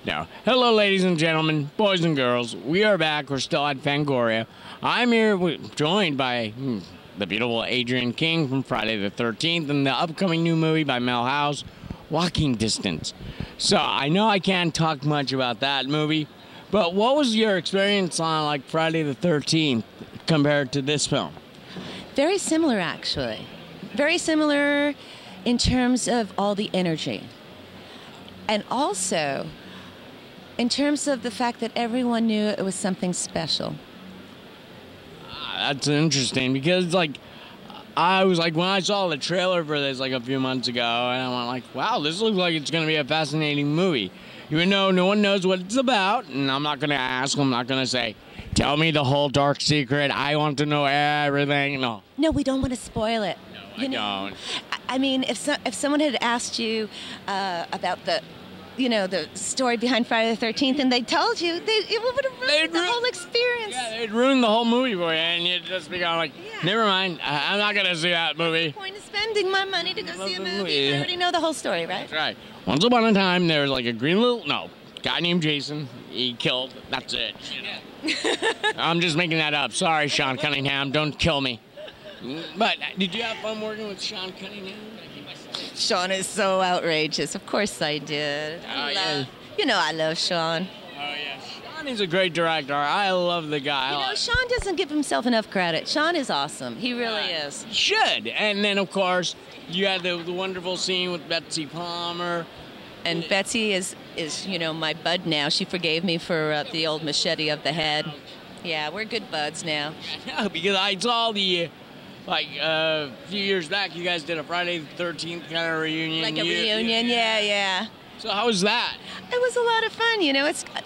Now, hello, ladies and gentlemen, boys and girls. We are back. We're still at Fangoria. I'm here joined by the beautiful Adrienne King from Friday the 13th and the upcoming new movie by Mel House, Walking Distance. So I know I can't talk much about that movie, but what was your experience on like Friday the 13th compared to this film? Very similar, actually. Very similar in terms of all the energy. And also in terms of the fact that everyone knew it was something special. That's interesting because, like, I was like, when I saw the trailer for this like a few months ago, and I went like, wow, this looks like it's going to be a fascinating movie. Even though no one knows what it's about, and I'm not going to ask, I'm not going to say, tell me the whole dark secret, I want to know everything. No, we don't want to spoil it. No, I don't. I mean, if someone had asked you about the story behind Friday the 13th, and they told you, it would have ruined the whole experience. Yeah, they'd ruin the whole movie for you, and you'd just be going like, never mind, I'm not going to see that movie. What's the point of spending my money to go see a movie? You already know the whole story, right? That's right. Once upon a time, there was like a guy named Jason. He killed, that's it. You know. I'm just making that up. Sorry, Sean Cunningham, don't kill me. But did you have fun working with Sean Cunningham? Sean is so outrageous. Of course I did. Yeah. I love Sean. Oh, yeah. Sean is a great director. I love the guy. Sean doesn't give himself enough credit. Sean is awesome. He really is. He should. And then, of course, you had the wonderful scene with Betsy Palmer. And Betsy is my bud now. She forgave me for the old machete of the head. Yeah, we're good buds now. Yeah, because I saw the... a few years back, you guys did a Friday the 13th kind of reunion. Like a reunion, yeah. So how was that? It was a lot of fun.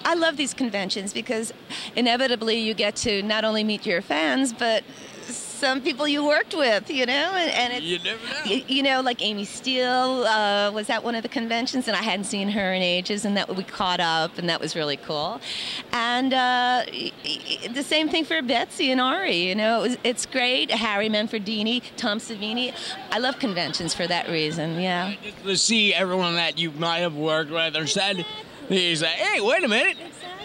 I love these conventions because inevitably you get to not only meet your fans, but some people you worked with, and it's, you never know. Like Amy Steele was at one of the conventions, and I hadn't seen her in ages, and that we caught up, and that was really cool. And the same thing for Betsy and Ari. It's great. Harry Manfredini, Tom Savini. I love conventions for that reason. Yeah. Just to see everyone that you might have worked with or said, he's like, hey, wait a minute.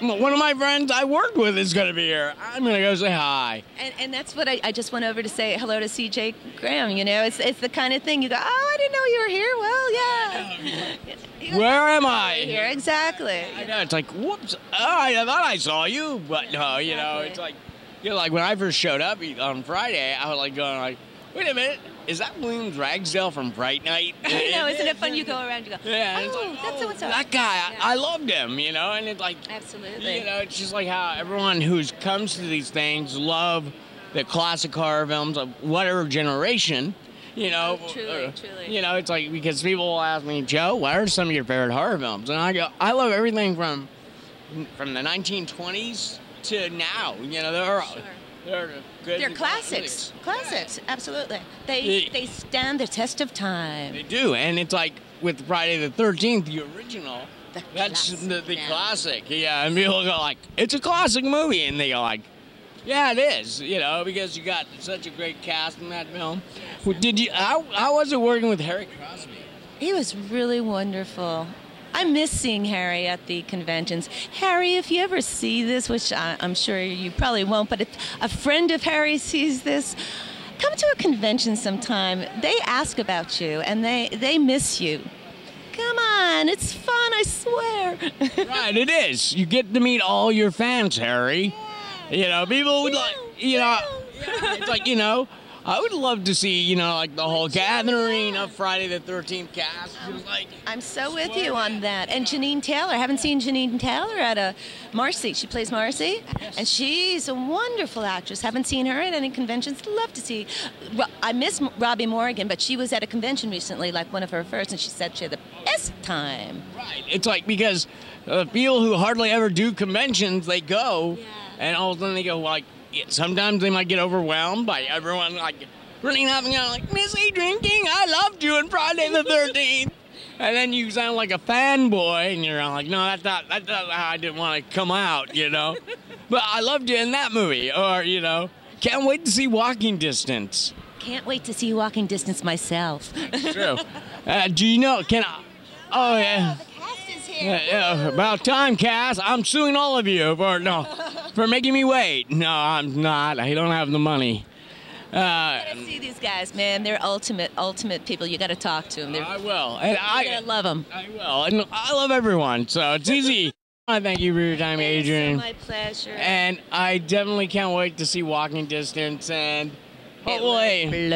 One of my friends I worked with is going to be here. I'm going to go say hi. And that's what I just went over to say hello to C.J. Graham. It's the kind of thing you go, oh, I didn't know you were here. Well, yeah. Where am I? Here, exactly. I know. It's like, whoops. Oh, I thought I saw you. But no, it's like, when I first showed up on Friday, I was like going like, wait a minute. Is that Williams Ragsdale from Bright Night? I know, isn't it fun? You go around, you go, yeah, oh, it's like, that's so-and-so. That guy, yeah. I loved him, and it's like, absolutely. It's just like how everyone who comes to these things love the classic horror films of whatever generation, Truly. It's like, because people will ask me, Joe, what are some of your favorite horror films? And I go, I love everything from the 1920s to now, They're good. They're classics. Classics, absolutely. They stand the test of time. They do, and it's like with Friday the 13th, the original. That's the classic. Yeah, and people go like, it's a classic movie, and they go like, yeah, it is. Because you got such a great cast in that film. How was it working with Harry Crosby? He was really wonderful. I miss seeing Harry at the conventions. Harry, if you ever see this, which I'm sure you probably won't, but if a friend of Harry sees this, come to a convention sometime. They ask about you, and they miss you. Come on, it's fun, I swear. Right, it is. You get to meet all your fans, Harry. Yeah. People would like, it's like, I would love to see, like the whole gathering of Friday the 13th cast. I'm so with you on that. And Janine Taylor. I haven't seen Janine Taylor at Marcy. She plays Marcy. Yes. And she's a wonderful actress. Haven't seen her at any conventions. Love to see. Well, I miss Robbie Morgan, but she was at a convention recently, like one of her first, and she said she had the best time. Right. It's like, because people who hardly ever do conventions, they go, and all of a sudden they go like, sometimes they might get overwhelmed by everyone like running up and going like, Miss Adrienne King, I loved you on Friday the 13th. And then you sound like a fanboy, and you're like, no, that's not how I didn't want to come out, you know. But I loved you in that movie, or, you know, can't wait to see Walking Distance. Can't wait to see Walking Distance myself. True. Do you know, oh, yeah. The cast is here. About time, Cass. I'm suing all of you for making me wait. No, I'm not. I don't have the money. You gotta see these guys, man. They're ultimate people. You gotta talk to them. I will. And You're gonna love them. I will. And I love everyone, so it's easy. I thank you for your time, Adrienne. It's my pleasure. And I definitely can't wait to see Walking Distance and It was blow.